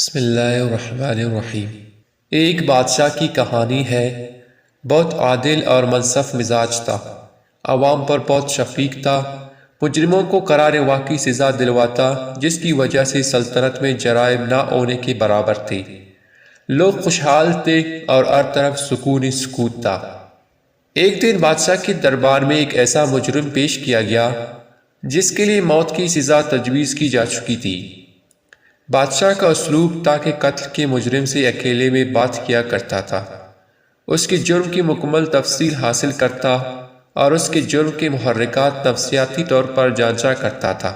بسم اللہ الرحمن الرحیم۔ ایک بادشاہ کی کہانی ہے۔ بہت عادل اور منصف مزاج تھا، عوام پر بہت شفیق تھا، مجرموں کو قرار واقعی سزا دلواتا، جس کی وجہ سے سلطنت میں جرائم نہ ہونے کے برابر تھے۔ لوگ خوشحال تھے اور ہر طرف سکون ہی سکون تھا۔ ایک دن بادشاہ کے دربار میں ایک ایسا مجرم پیش کیا گیا جس کے لیے موت کی سزا تجویز کی جا چکی تھی۔ بادشاہ کا اسلوب تھا کہ قتل کے مجرم سے اکیلے میں بات کیا کرتا تھا، اس کے جرم کی مکمل تفصیل حاصل کرتا اور اس کے جرم کے محرکات نفسیاتی طور پر جانچا کرتا تھا۔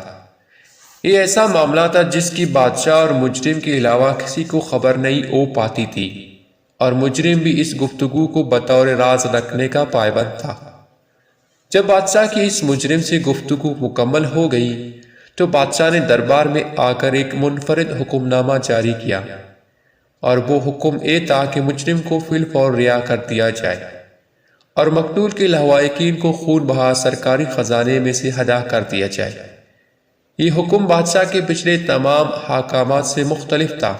یہ ایسا معاملہ تھا جس کی بادشاہ اور مجرم کے علاوہ کسی کو خبر نہیں ہو پاتی تھی، اور مجرم بھی اس گفتگو کو بطور راز رکھنے کا پابند تھا۔ جب بادشاہ کی اس مجرم سے گفتگو مکمل ہو گئی تو بادشاہ نے دربار میں آ کر ایک منفرد حکم نامہ جاری کیا، اور وہ حکم یہ تھا کہ مجرم کو فی الفور رہا کر دیا جائے اور مقتول کے لواحقین کو خون بہا سرکاری خزانے میں سے ادا کر دیا جائے۔ یہ حکم بادشاہ کے پچھلے تمام حکامات سے مختلف تھا،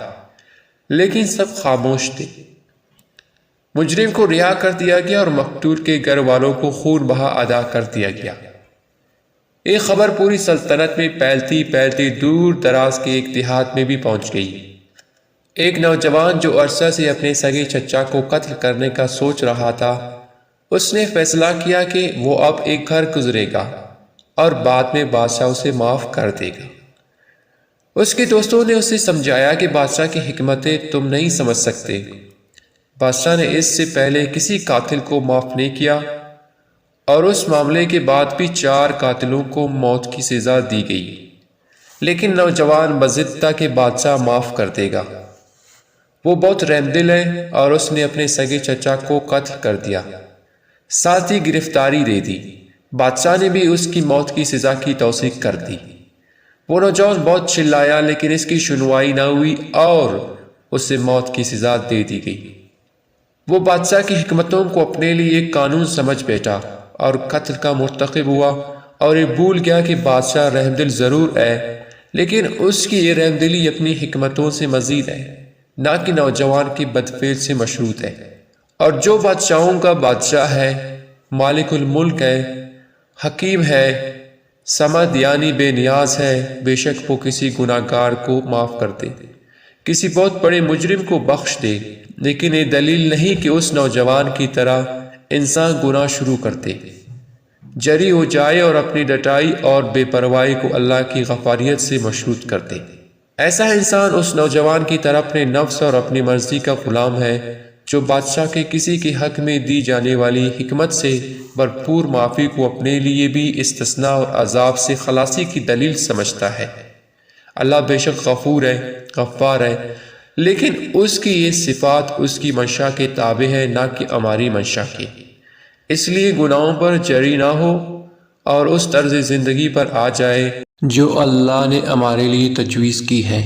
لیکن سب خاموش تھے۔ مجرم کو رہا کر دیا گیا اور مقتول کے گھر والوں کو خون بہا ادا کر دیا گیا۔ یہ خبر پوری سلطنت میں پھیلتی دور دراز کے ایک دیہات میں بھی پہنچ گئی۔ ایک نوجوان جو عرصہ سے اپنے سگے چچا کو قتل کرنے کا سوچ رہا تھا، اس نے فیصلہ کیا کہ وہ اب ایک گھر گزرے گا اور بعد میں بادشاہ اسے معاف کر دے گا۔ اس کے دوستوں نے اسے سمجھایا کہ بادشاہ کی حکمتیں تم نہیں سمجھ سکتے۔ بادشاہ نے اس سے پہلے کسی قاتل کو معاف نہیں کیا، اور اس معاملے کے بعد بھی 4 قاتلوں کو موت کی سزا دی گئی، لیکن نوجوان بضد تھا کہ بادشاہ معاف کر دے گا۔ وہ بہت رحم دل ہے اور اس نے اپنے سگے چچا کو قتل کر دیا، ساتھ ہی گرفتاری دے دی۔ بادشاہ نے بھی اس کی موت کی سزا کی توثیق کر دی۔ وہ نوجوان بہت چلایا، لیکن اس کی سنوائی نہ ہوئی اور اسے موت کی سزا دے دی گئی۔ وہ بادشاہ کی حکمتوں کو اپنے لیے ایک قانون سمجھ بیٹھا اور قتل کا مرتکب ہوا، اور یہ بھول گیا کہ بادشاہ رحم دل ضرور ہے، لیکن اس کی یہ رحم دلی اپنی حکمتوں سے مزید ہے، نہ کہ نوجوان کی بدفعل سے مشروط ہے۔ اور جو بادشاہوں کا بادشاہ ہے، مالک الملک ہے، حکیم ہے، صمد یعنی بے نیاز ہے، بے شک وہ کسی گناہ گار کو معاف کر دے، کسی بہت بڑے مجرم کو بخش دے، لیکن یہ دلیل نہیں کہ اس نوجوان کی طرح انسان گناہ شروع کرتے، جری ہو جائے اور اپنی ڈٹائی اور بے پرواہی کو اللہ کی غفاریت سے مشروط کرتے۔ ایسا انسان اس نوجوان کی طرح اپنے نفس اور اپنی مرضی کا غلام ہے، جو بادشاہ کے کسی کے حق میں دی جانے والی حکمت سے بھرپور معافی کو اپنے لیے بھی استثناء اور عذاب سے خلاصی کی دلیل سمجھتا ہے۔ اللہ بے شک غفور ہے، غفار ہے، لیکن اس کی یہ صفات اس کی منشا کے تابع ہے، نہ کہ ہماری منشا کے۔ اس لیے گناہوں پر جری نہ ہو اور اس طرز زندگی پر آ جائے جو اللہ نے ہمارے لیے تجویز کی ہے۔